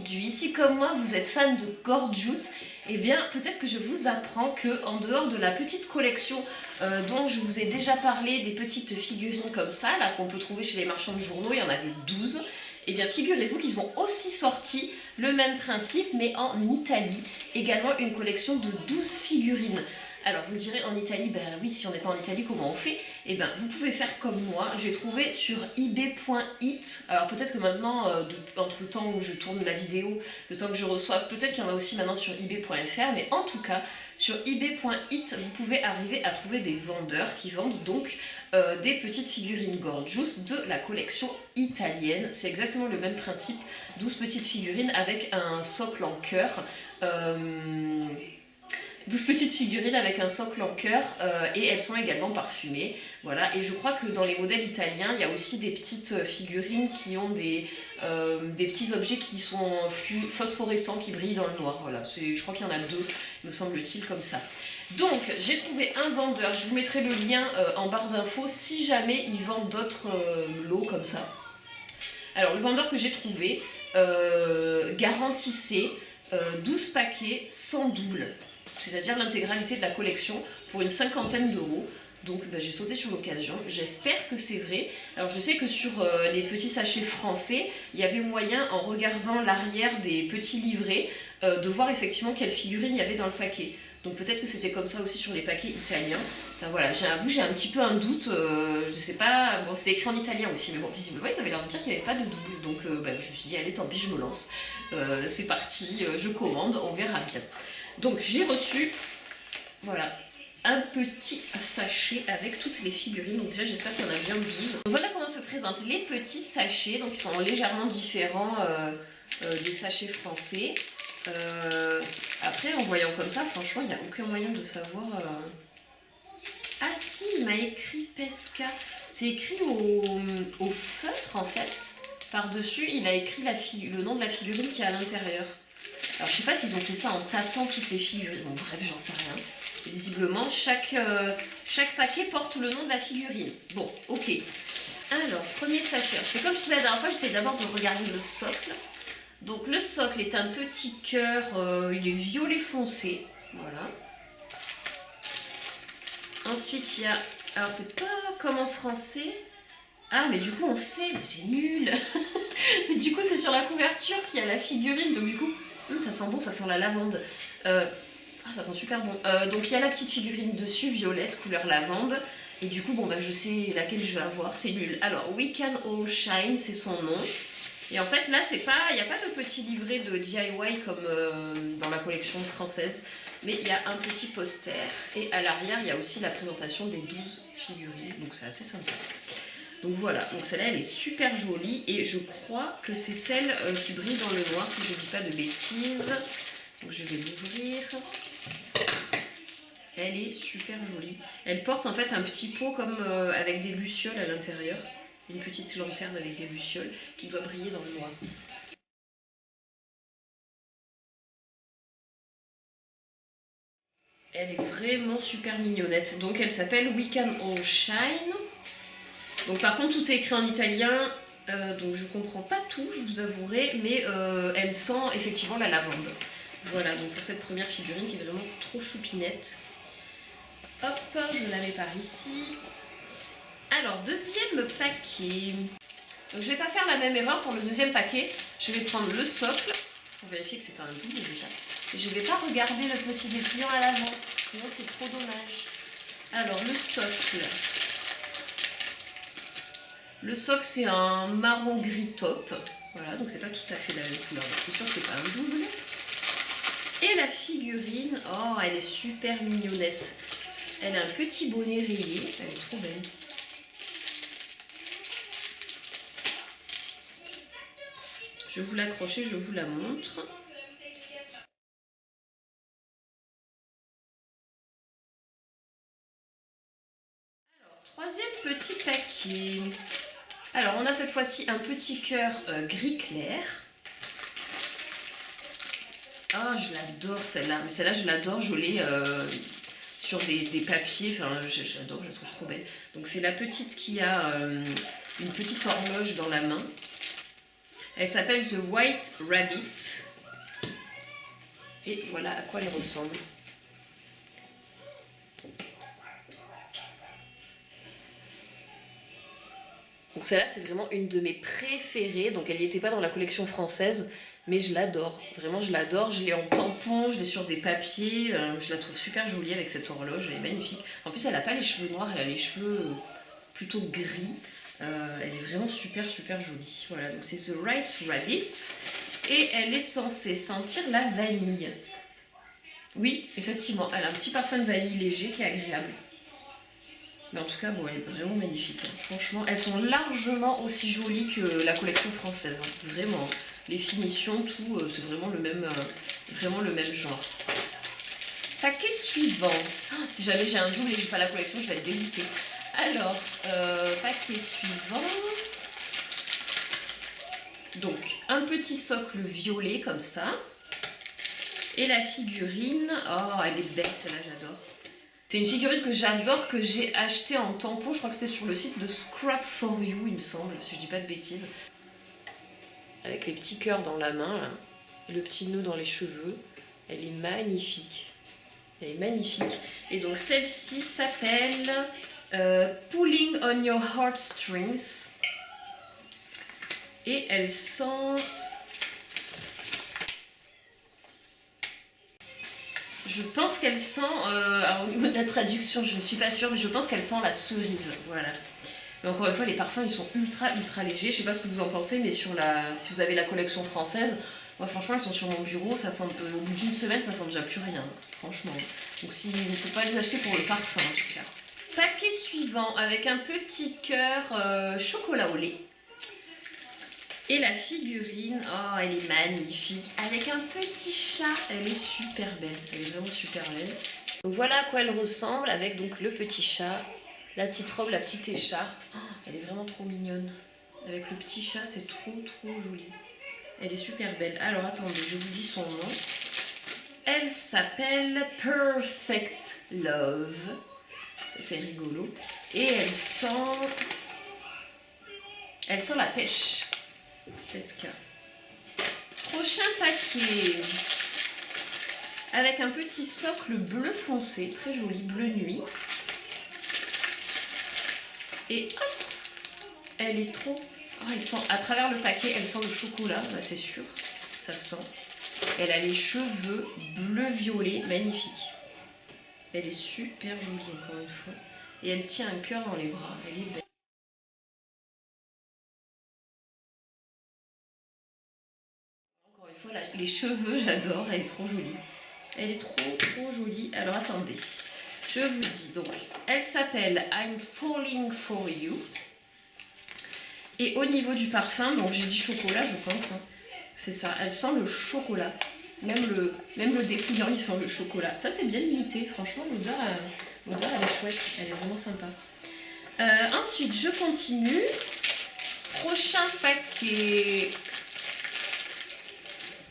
aujourd'hui, si comme moi vous êtes fan de Gorgeous, eh bien peut-être que je vous apprends que en dehors de la petite collection dont je vous ai déjà parlé, des petites figurines comme ça, là qu'on peut trouver chez les marchands de journaux, il y en avait 12, eh bien figurez-vous qu'ils ont aussi sorti le même principe mais en Italie, également une collection de 12 figurines. Alors vous me direz en Italie, ben oui, si on n'est pas en Italie, comment on fait? Eh ben vous pouvez faire comme moi, j'ai trouvé sur ebay.it, alors peut-être que maintenant, entre le temps où je tourne la vidéo, le temps que je reçoive, peut-être qu'il y en a aussi maintenant sur ebay.fr, mais en tout cas, sur ebay.it, vous pouvez arriver à trouver des vendeurs qui vendent donc des petites figurines Gorgeous de la collection italienne. C'est exactement le même principe, 12 petites figurines avec un socle en cœur. 12 petites figurines avec un socle en cœur et elles sont également parfumées. Voilà. Et je crois que dans les modèles italiens, il y a aussi des petites figurines qui ont des petits objets qui sont phosphorescents, qui brillent dans le noir. Voilà. Je crois qu'il y en a deux, me semble-t-il, comme ça. Donc, j'ai trouvé un vendeur, je vous mettrai le lien en barre d'infos si jamais ils vendent d'autres lots comme ça. Alors, le vendeur que j'ai trouvé garantissait 12 paquets sans double. C'est-à-dire l'intégralité de la collection pour une 50aine d'euros. Donc j'ai sauté sur l'occasion, j'espère que c'est vrai. Alors je sais que sur les petits sachets français, il y avait moyen, en regardant l'arrière des petits livrets, de voir effectivement quelle figurine il y avait dans le paquet. Donc peut-être que c'était comme ça aussi sur les paquets italiens. Enfin voilà, j'avoue, j'ai un petit peu un doute, je sais pas, bon c'est écrit en italien aussi, mais bon visiblement ils avaient l'air de dire qu'il n'y avait pas de double. Donc je me suis dit allez tant pis, je me lance. C'est parti, je commande, on verra bien. Donc j'ai reçu, voilà, un petit sachet avec toutes les figurines. Donc déjà j'espère qu'il y en a bien 12. Donc voilà comment se présentent les petits sachets. Donc ils sont légèrement différents des sachets français. Après en voyant comme ça, franchement il n'y a aucun moyen de savoir... Ah si, il m'a écrit Pesca. C'est écrit au feutre en fait. Par-dessus il a écrit le nom de la figurine qui est à l'intérieur. Alors je sais pas s'ils ont fait ça en tâtant toutes les figurines, bon bref j'en sais rien. Et visiblement chaque paquet porte le nom de la figurine. Bon ok. Alors premier sachet, je fais comme je faisais la dernière fois, j'essaie d'abord de regarder le socle. Donc le socle est un petit cœur, il est violet foncé, voilà. Ensuite il y a, alors c'est pas comme en français. Ah mais du coup on sait, mais c'est nul. Mais du coup c'est sur la couverture qu'il y a la figurine, donc du coup... ça sent bon, ça sent la lavande. Ça sent super bon. Donc il y a la petite figurine dessus, violette, couleur lavande. Et du coup, bon je sais laquelle je vais avoir, c'est nul. Alors, We Can All Shine, c'est son nom. Et en fait, là, il n'y a pas de petit livret de DIY comme dans la collection française. Mais il y a un petit poster. Et à l'arrière, il y a aussi la présentation des 12 figurines. Donc c'est assez sympa. Donc voilà, donc celle-là elle est super jolie et je crois que c'est celle qui brille dans le noir si je ne dis pas de bêtises. Donc je vais l'ouvrir. Elle est super jolie. Elle porte en fait un petit pot comme avec des lucioles à l'intérieur. Une petite lanterne avec des lucioles qui doit briller dans le noir. Elle est vraiment super mignonnette. Donc elle s'appelle We Can All Shine. Donc par contre tout est écrit en italien, donc je comprends pas tout, je vous avouerai, mais elle sent effectivement la lavande. Voilà, donc pour cette première figurine qui est vraiment trop choupinette. Hop, je la mets par ici. Alors, deuxième paquet. Donc je vais pas faire la même erreur pour le deuxième paquet. Je vais prendre le socle, pour vérifier que c'est pas un double déjà. Et je vais pas regarder le petit dépliant à l'avance, sinon c'est trop dommage. Alors, le socle... Le socle c'est un marron gris taupe, voilà, donc c'est pas tout à fait la même couleur, c'est sûr que c'est pas un double. Et la figurine, oh elle est super mignonnette. Elle a un petit bonnet rayé, elle est trop belle. Je vais vous l'accrocher, je vous la montre. Alors, troisième petit paquet. Alors, on a cette fois-ci un petit cœur gris clair. Ah, je l'adore celle-là. Mais celle-là, je l'adore. Je l'ai sur des papiers. Enfin, j'adore, je la trouve trop belle. Donc, c'est la petite qui a une petite horloge dans la main. Elle s'appelle The White Rabbit. Et voilà à quoi elle ressemble. Donc celle-là, c'est vraiment une de mes préférées. Donc elle n'y était pas dans la collection française, mais je l'adore. Vraiment, je l'adore. Je l'ai en tampon, je l'ai sur des papiers. Je la trouve super jolie avec cette horloge, elle est magnifique. En plus, elle n'a pas les cheveux noirs, elle a les cheveux plutôt gris. Elle est vraiment super super jolie. Voilà, donc c'est The White Rabbit. Et elle est censée sentir la vanille. Oui, effectivement, elle a un petit parfum de vanille léger qui est agréable. Mais en tout cas, bon, elle est vraiment magnifique. Hein. Franchement, elles sont largement aussi jolies que la collection française. Hein. Vraiment, les finitions, tout, c'est vraiment le même genre. Paquet suivant. Oh, si jamais j'ai un double et que j'ai pas la collection, je vais être dégoûtée. Alors, paquet suivant. Donc, un petit socle violet comme ça. Et la figurine. Oh, elle est belle, celle-là, j'adore. C'est une figurine que j'adore, que j'ai achetée en tampon. Je crois que c'était sur le site de Scrap for You, il me semble, si je dis pas de bêtises. Avec les petits cœurs dans la main, là. Et le petit nœud dans les cheveux. Elle est magnifique. Elle est magnifique. Et donc celle-ci s'appelle Pulling on Your Heartstrings. Et elle sent... Je pense qu'elle sent, alors au niveau de la traduction, je ne suis pas sûre, mais je pense qu'elle sent la cerise, voilà. Mais encore une fois, les parfums, ils sont ultra légers. Je sais pas ce que vous en pensez, mais si vous avez la collection française, moi franchement, elles sont sur mon bureau, ça sent, au bout d'une semaine, ça sent déjà plus rien, franchement. Donc il ne faut pas les acheter pour le parfum, en tout cas. Paquet suivant, avec un petit cœur chocolat au lait. Et la figurine, oh elle est magnifique, avec un petit chat, elle est super belle, elle est vraiment super belle. Donc voilà à quoi elle ressemble, avec donc le petit chat, la petite robe, la petite écharpe, oh, elle est vraiment trop mignonne. Avec le petit chat, c'est trop joli. Elle est super belle. Alors attendez, je vous dis son nom. Elle s'appelle Perfect Love, c'est rigolo. Et elle sent la pêche. Prochain paquet avec un petit socle bleu foncé, très joli, bleu nuit. Et hop, elle est trop... Oh, elle sent, à travers le paquet, elle sent le chocolat, bah, c'est sûr, ça sent. Elle a les cheveux bleu-violet, magnifique. Elle est super jolie encore une fois. Et elle tient un cœur dans les bras, elle est belle. Encore une fois, les cheveux, j'adore, elle est trop jolie. Elle est trop jolie. Alors attendez, je vous dis, donc, elle s'appelle I'm Falling For You. Et au niveau du parfum, donc j'ai dit chocolat, je pense, hein. C'est ça, elle sent le chocolat. Même le dépouillant, il sent le chocolat. Ça, c'est bien limité, franchement, l'odeur, elle est chouette, elle est vraiment sympa. Ensuite, je continue. Prochain paquet.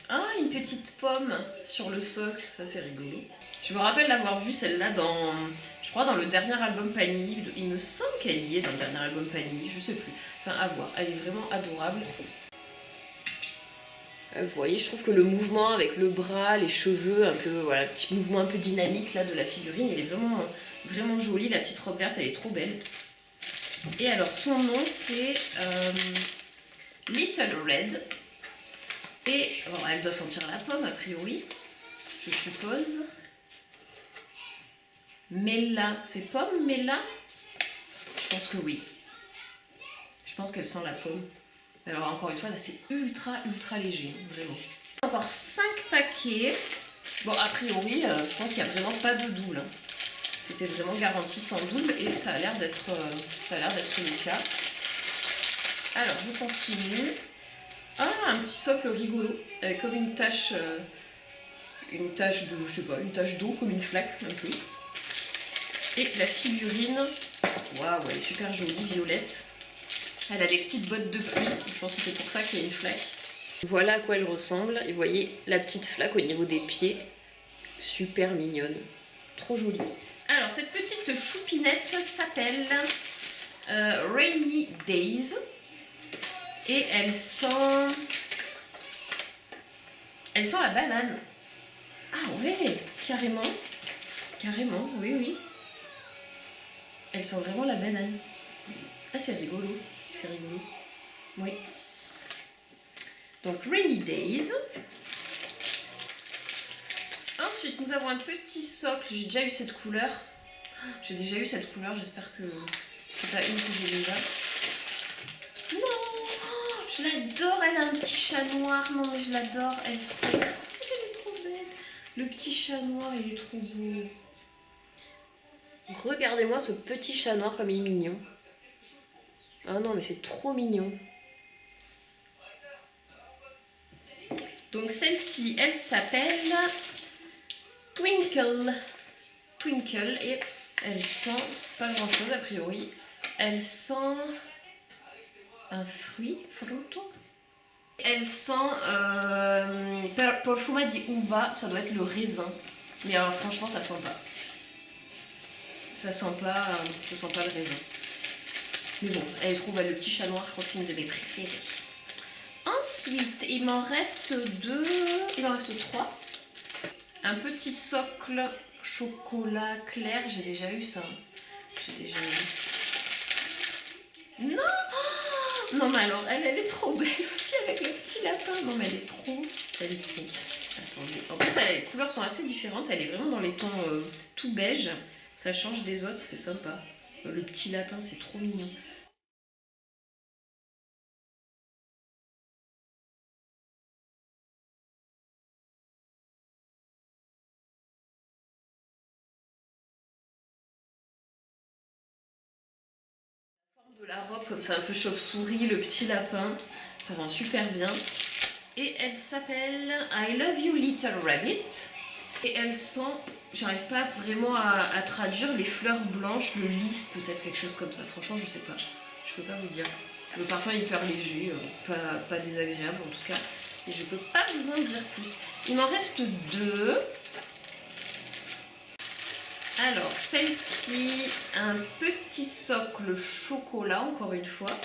Ah, une petite pomme sur le socle, ça c'est rigolo. Je me rappelle l'avoir vue celle-là dans, je crois dans le dernier album Panini, il me semble qu'elle y est dans le dernier album Panini, je sais plus. Enfin à voir, elle est vraiment adorable. Vous voyez, je trouve que le mouvement avec le bras, les cheveux, un peu, voilà, petit mouvement un peu dynamique là de la figurine, il est vraiment joli. La petite robe verte, elle est trop belle. Et alors son nom c'est Little Red. Et bon, elle doit sentir la pomme a priori, je suppose. Mela, c'est pomme Mela? Je pense que oui. Je pense qu'elle sent la pomme. Alors encore une fois, là c'est ultra léger, vraiment. Encore 5 paquets. Bon, a priori, je pense qu'il n'y a vraiment pas de double. Hein. C'était vraiment garanti sans double et ça a l'air d'être le cas. Alors, je continue. Ah, un petit socle rigolo, avec comme une tache de, je sais pas, une tache d'eau, comme une flaque un peu. Et la figurine, waouh, elle est super jolie, violette. Elle a des petites bottes de pluie, je pense que c'est pour ça qu'il y a une flaque. Voilà à quoi elle ressemble, et vous voyez la petite flaque au niveau des pieds, super mignonne, trop jolie. Alors cette petite choupinette s'appelle Rainy Days, et elle sent... Elle sent la banane. Ah ouais, carrément. Carrément, oui, oui. Elle sent vraiment la banane. Ah, c'est rigolo. C'est rigolo. Oui. Donc, Rainy Days. Ensuite, nous avons un petit socle. J'ai déjà eu cette couleur. J'ai déjà eu cette couleur. J'espère que c'est pas une que j'ai déjà. Non, oh, je l'adore. Elle a un petit chat noir. Non, mais je l'adore. Elle est trop belle. Le petit chat noir, il est trop beau. Regardez-moi ce petit chat noir comme il est mignon. Ah non, mais c'est trop mignon. Donc celle-ci, elle s'appelle Twinkle. Twinkle, et elle sent pas grand chose a priori. Elle sent un fruit, fruto. Elle sent Perfuma di uva, ça doit être le raisin. Mais alors franchement ça sent pas. Ça sent pas le raisin. Mais bon, elle est trop belle, le petit chat noir, je crois que c'est une de mes préférées. Ensuite, il m'en reste 2, il en reste 3. Un petit socle chocolat clair, j'ai déjà eu ça. J'ai déjà eu. Non, oh, non mais alors, elle est trop belle aussi avec le petit lapin. Non mais elle est trop. Attendez. En plus, les couleurs sont assez différentes. Elle est vraiment dans les tons tout beige. Ça change des autres, c'est sympa. Le petit lapin, c'est trop mignon. De la robe, comme c'est un peu chauve-souris, le petit lapin, ça rend super bien. Et elle s'appelle I Love You Little Rabbit. Et elle sent, j'arrive pas vraiment à traduire, les fleurs blanches, le lys, peut-être quelque chose comme ça. Franchement, je sais pas. Je peux pas vous dire. Le parfum est hyper léger, pas désagréable en tout cas. Et je peux pas vous en dire plus. Il m'en reste 2. Alors, celle-ci, un petit socle chocolat, encore une fois.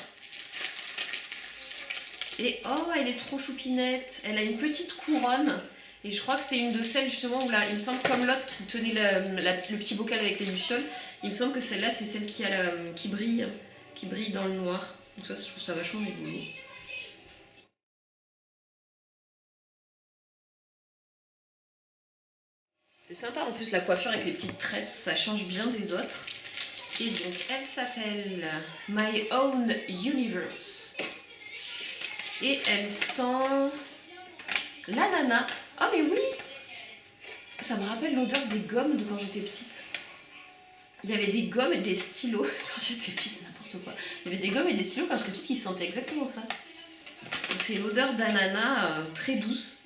Et oh, elle est trop choupinette. Elle a une petite couronne. Et je crois que c'est une de celles justement où là, il me semble comme l'autre qui tenait le petit bocal avec les lucioles. Il me semble que celle-là, c'est celle qui brille dans le noir. Donc ça, je trouve ça vachement rigolo. C'est sympa, en plus la coiffure avec les petites tresses, ça change bien des autres. Et donc elle s'appelle My Own Universe. Et elle sent l'ananas. Ah mais oui, ça me rappelle l'odeur des gommes de quand j'étais petite. Il y avait des gommes et des stylos quand j'étais petite, c'est n'importe quoi. Il y avait des gommes et des stylos quand j'étais petite qui sentaient exactement ça. Donc c'est une odeur d'ananas très douce.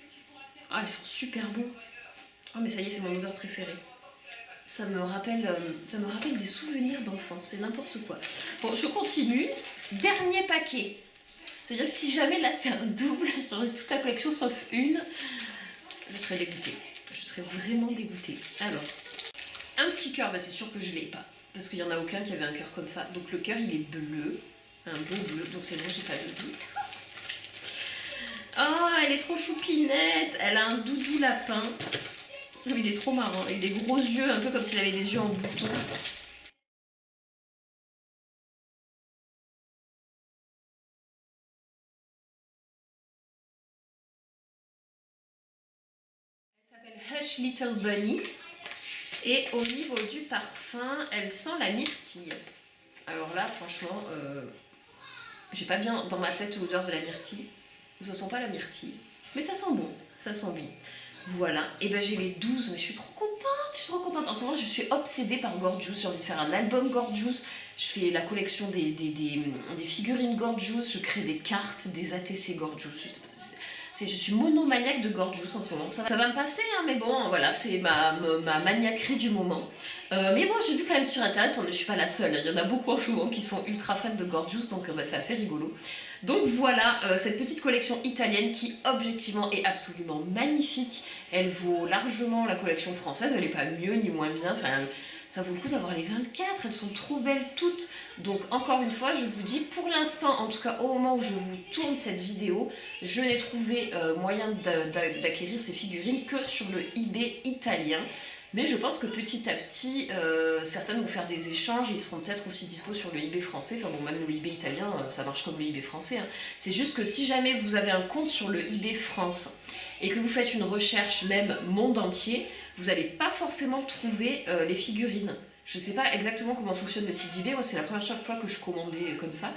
Ah, ils sont super bons. Oh mais ça y est, c'est mon odeur préférée. Ça me rappelle des souvenirs d'enfance, c'est n'importe quoi. Bon, je continue. Dernier paquet. C'est-à-dire que si jamais là c'est un double sur toute la collection sauf une, je serais dégoûtée. Je serais vraiment dégoûtée. Alors, un petit cœur, bah c'est sûr que je l'ai pas. Parce qu'il n'y en a aucun qui avait un cœur comme ça. Donc le cœur il est bleu. Un beau bleu, donc c'est bon, j'ai pas de bleu. Oh, elle est trop choupinette. Elle a un doudou lapin. Il est trop marrant, avec des gros yeux, un peu comme s'il avait des yeux en bouton. Elle s'appelle Hush Little Bunny. Et au niveau du parfum, elle sent la myrtille. Alors là, franchement, j'ai pas bien dans ma tête l'odeur de la myrtille. Ça sent pas la myrtille. Mais ça sent bon, ça sent bon. Voilà, et ben j'ai les 12, mais je suis trop contente, En ce moment, je suis obsédée par Gorgeous. J'ai envie de faire un album Gorgeous. Je fais la collection des figurines Gorgeous. Je crée des cartes, des ATC Gorgeous. Je suis monomaniaque de Gorgeous en ce moment. Ça va me passer, hein, mais bon, voilà, c'est ma maniaquerie du moment. Mais bon, j'ai vu quand même sur internet, je suis pas la seule. Il y en a beaucoup en ce moment qui sont ultra fans de Gorgeous, donc c'est assez rigolo. Donc voilà, cette petite collection italienne qui objectivement est absolument magnifique. Elle vaut largement la collection française, elle n'est pas mieux ni moins bien. Enfin, ça vaut le coup d'avoir les 24, elles sont trop belles toutes. Donc encore une fois, je vous dis, pour l'instant, en tout cas au moment où je vous tourne cette vidéo, je n'ai trouvé moyen d'acquérir ces figurines que sur le eBay italien. Mais je pense que petit à petit, certaines vont faire des échanges et ils seront peut-être aussi dispo sur le eBay français. Enfin bon, même le eBay italien, ça marche comme le eBay français. Hein. C'est juste que si jamais vous avez un compte sur le eBay France et que vous faites une recherche même monde entier, vous n'allez pas forcément trouver les figurines. Je ne sais pas exactement comment fonctionne le site eBay, moi c'est la première fois que je commandais comme ça.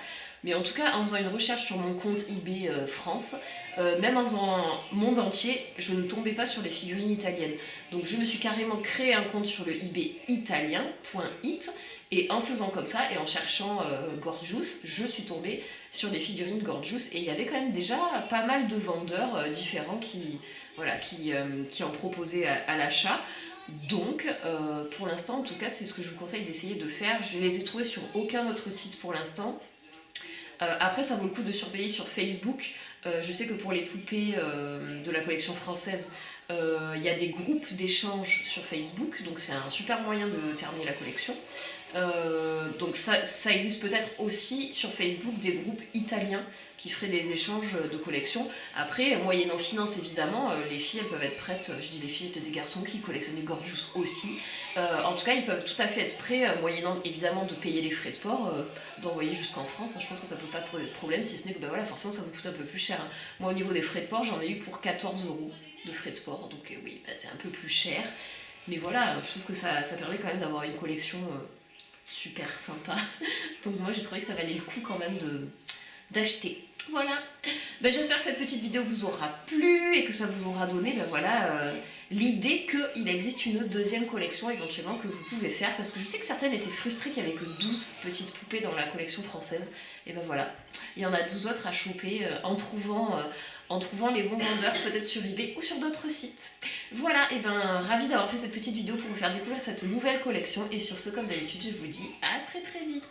Mais en tout cas, en faisant une recherche sur mon compte eBay France, même en faisant monde entier, je ne tombais pas sur les figurines italiennes. Donc je me suis carrément créé un compte sur le eBay italien.it et en faisant comme ça et en cherchant Gorgeous, je suis tombée sur des figurines Gorgeous et il y avait quand même déjà pas mal de vendeurs différents qui en proposaient à l'achat. Donc, pour l'instant, en tout cas, c'est ce que je vous conseille d'essayer de faire. Je ne les ai trouvés sur aucun autre site pour l'instant. Après, ça vaut le coup de surveiller sur Facebook. Je sais que pour les poupées de la collection française, il y a des groupes d'échange sur Facebook, donc c'est un super moyen de terminer la collection. Donc ça existe peut-être aussi sur Facebook des groupes italiens qui feraient des échanges de collections. Après, moyennant finance évidemment, les filles elles peuvent être prêtes, je dis les filles, peut-être des garçons qui collectionnent les Gorgeous aussi. En tout cas, ils peuvent tout à fait être prêts, moyennant évidemment de payer les frais de port, d'envoyer jusqu'en France. Hein, je pense que ça peut pas poser de problème, si ce n'est que voilà, forcément ça vous coûte un peu plus cher. Hein. Moi au niveau des frais de port, j'en ai eu pour 14 € de frais de port, donc oui, c'est un peu plus cher. Mais voilà, je trouve que ça permet quand même d'avoir une collection super sympa. Donc moi j'ai trouvé que ça valait le coup quand même d'acheter. Voilà, j'espère que cette petite vidéo vous aura plu et que ça vous aura donné l'idée qu'il existe une deuxième collection éventuellement que vous pouvez faire, parce que je sais que certaines étaient frustrées qu'il n'y avait que 12 petites poupées dans la collection française. Et voilà, il y en a 12 autres à choper en trouvant les bons vendeurs, peut-être sur eBay ou sur d'autres sites. Voilà, ravi d'avoir fait cette petite vidéo pour vous faire découvrir cette nouvelle collection, et sur ce, comme d'habitude, je vous dis à très très vite.